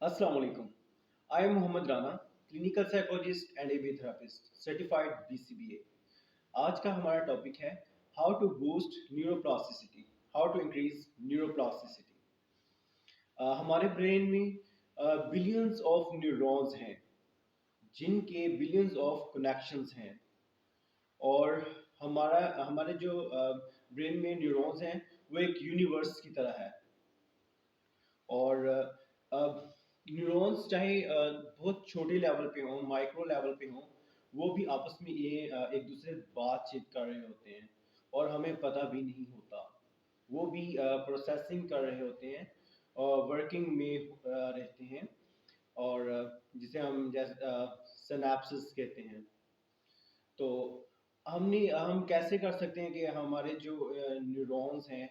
अस्सलाम वालेकुम। I am Mohammad Rana, clinical psychologist and AB therapist, certified BCBA. आज का हमारा टॉपिक है how to boost neuroplasticity, how to increase neuroplasticity. हमारे ब्रेन में बिलियंस ऑफ न्यूरॉन्स हैं, जिनके बिलियंस ऑफ कनेक्शंस हैं। और हमारे जो ब्रेन में न्यूरॉन्स हैं वो एक यूनिवर्स की तरह है। और न्यूरॉन्स चाहे बहुत छोटे लेवल पे हों, माइक्रो लेवल पे हों, वो भी आपस में ये एक दूसरे से बातचीत कर रहे होते हैं और हमें पता भी नहीं होता। वो भी प्रोसेसिंग कर रहे होते हैं और वर्किंग में रहते हैं। और जिसे हम जैसे सिनैप्सेस कहते हैं। तो हम कैसे कर सकते हैं कि हमारे जो न्यूरॉन्स हैं,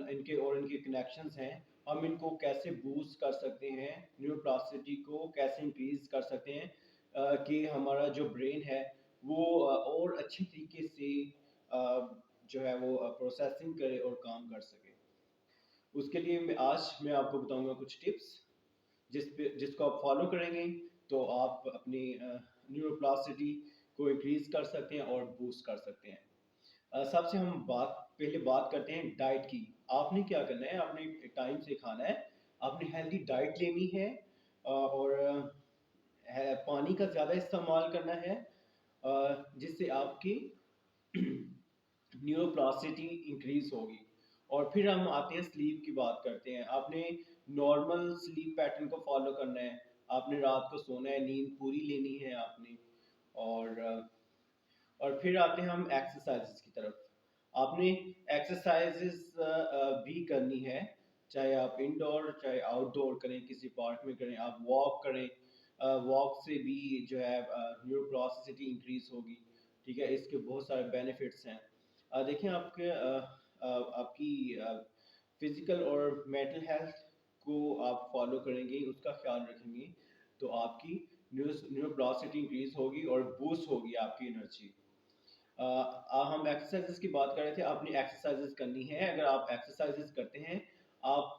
इनके कनेक्शंस हैं, हम इनको कैसे बूस्ट कर सकते हैं, न्यूरोप्लास्टिसिटी को कैसे इंक्रीज कर सकते हैं, कि हमारा जो ब्रेन है वो और अच्छी तरीके से जो है वो प्रोसेसिंग करे और काम कर सके। उसके लिए मैं आपको बताऊंगा कुछ टिप्स जिसको आप फॉलो करेंगे तो आप अपनी न्यूरोप्लास्टिसिटी को इंक्रीज कर सकते हैं और बूस्ट कर सकते हैं। सबसे हम पहले बात करते हैं डाइट की। आपने क्या करना है, आपने टाइम से खाना है, आपने हेल्दी डाइट लेनी है, और पानी का ज़्यादा इस्तेमाल करना है, जिससे आपकी न्यूरोप्लास्टिसिटी इंक्रीज होगी। और फिर हम आते हैं स्लीप की बात करते हैं। आपने नॉर्मल स्लीप पैटर्न को फॉलो करना है, आपने रात को सोना है, नींद पूरी लेनी है आपने। और फिर आते हैं हम एक्सरसाइजेस की तरफ। आपने एक्सरसाइजेस भी करनी है, चाहे आप इंडोर चाहे आउटडोर करें, किसी पार्क में करें, आप वॉक करें। वॉक से भी जो है न्यूरोप्लास्टिसिटी इंक्रीज होगी। ठीक है, इसके बहुत सारे बेनिफिट्स हैं। देखिए आपकी फिजिकल और मेंटल हेल्थ को आप फॉलो करेंगे, उसका ख्याल रखेंगे, तो आपकी न्यूरोप्लास्टिसिटी इंक्रीज होगी और बूस्ट होगी आपकी एनर्जी। हम एक्सरसाइजेस की बात कर रहे थे। आपने एक्सरसाइजेस करनी है। अगर आप एक्सरसाइजेस करते हैं, आप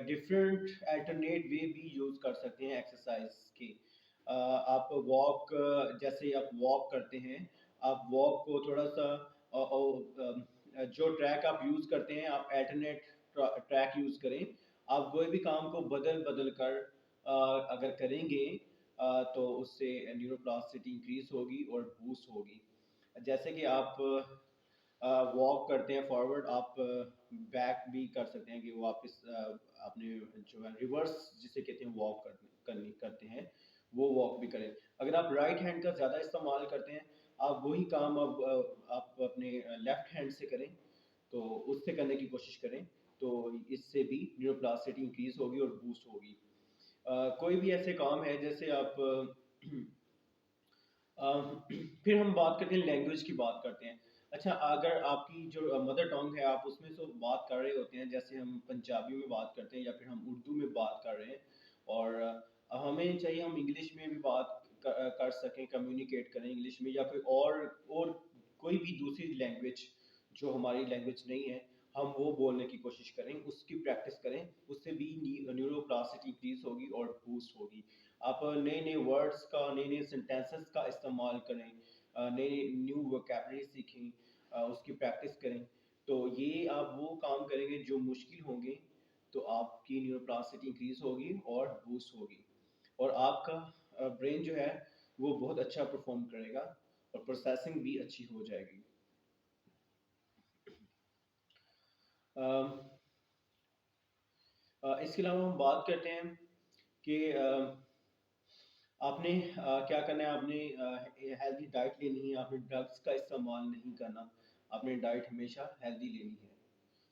डिफरेंट अल्टरनेट वे भी यूज़ कर सकते हैं एक्सरसाइज के। आप वॉक, जैसे आप वॉक करते हैं, आप वॉक को थोड़ा सा जो ट्रैक आप यूज़ करते हैं, आप अल्टरनेट ट्रैक यूज़ करें। आप कोई भी काम को बदल बदल कर अगर करेंगे, तो उससे न्यूरोप्लास्टिसिटी इंक्रीज होगी और बूस्ट होगी। जैसे कि आप वॉक करते हैं फॉरवर्ड, आप बैक भी कर सकते हैं कि वापस अपने जो है रिवर्स जिसे कहते हैं वॉक करते हैं, वो वॉक भी करें। अगर आप राइट हैंड का ज़्यादा इस्तेमाल करते हैं, आप वही काम अब आप अपने लेफ्ट हैंड से करें, तो उससे करने की कोशिश करें। तो इससे भी न्यूरोप्लास्टिसिटी इंक्रीज होगी और बूस्ट होगी। कोई भी ऐसे काम है जैसे आप फिर हम बात करते हैं, लैंग्वेज की बात करते हैं। अच्छा, अगर आपकी जो मदर टंग है, आप उसमें से बात कर रहे होते हैं, जैसे हम पंजाबी में बात करते हैं या फिर हम उर्दू में बात कर रहे हैं, और हमें चाहिए हम इंग्लिश में भी बात कर सकें, कम्युनिकेट करें इंग्लिश में, या फिर और कोई भी दूसरी लैंग्वेज जो हमारी लैंग्वेज नहीं है, हम वो बोलने की कोशिश करें, उसकी प्रैक्टिस करें। उससे भी न्यूरोप्लास्टिसिटी इंक्रीज होगी और बूस्ट होगी। आप नए नए वर्ड्स का, नए नए सेंटेंसेस का इस्तेमाल करें, नए न्यू वोकैबलरी सीखें, उसकी प्रैक्टिस करें। तो ये आप वो काम करेंगे जो मुश्किल होंगे, तो आपकी न्यूरोप्लास्टिसिटी इंक्रीज होगी और बूस्ट होगी। और आपका ब्रेन जो है वो बहुत अच्छा परफॉर्म करेगा और प्रोसेसिंग भी अच्छी हो जाएगी। इसके अलावा हम बात करते हैं कि आपने क्या करना है। आपने हेल्दी डाइट लेनी है, आपने ड्रग्स का इस्तेमाल नहीं करना, आपने डाइट हमेशा हेल्दी लेनी है,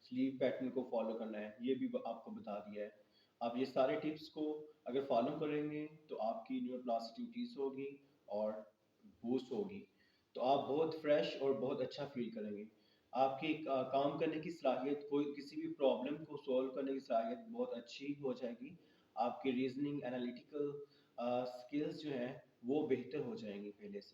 स्लीप पैटर्न को फॉलो करना है, ये भी आपको बता दिया है। आप ये सारे टिप्स को अगर फॉलो करेंगे तो आपकी न्यूरोप्लास्टिसिटी इंक्रीज होगी और बूस्ट होगी। तो आप बहुत फ्रेश और बहुत अच्छा फील करेंगे। आपकी काम करने की सलाहियत, कोई किसी भी प्रॉब्लम को सॉल्व करने की सलाहियत बहुत अच्छी हो जाएगी। आपकी रीजनिंग, एनालिटिकल स्किल्स जो हैं वो बेहतर हो जाएंगी पहले से।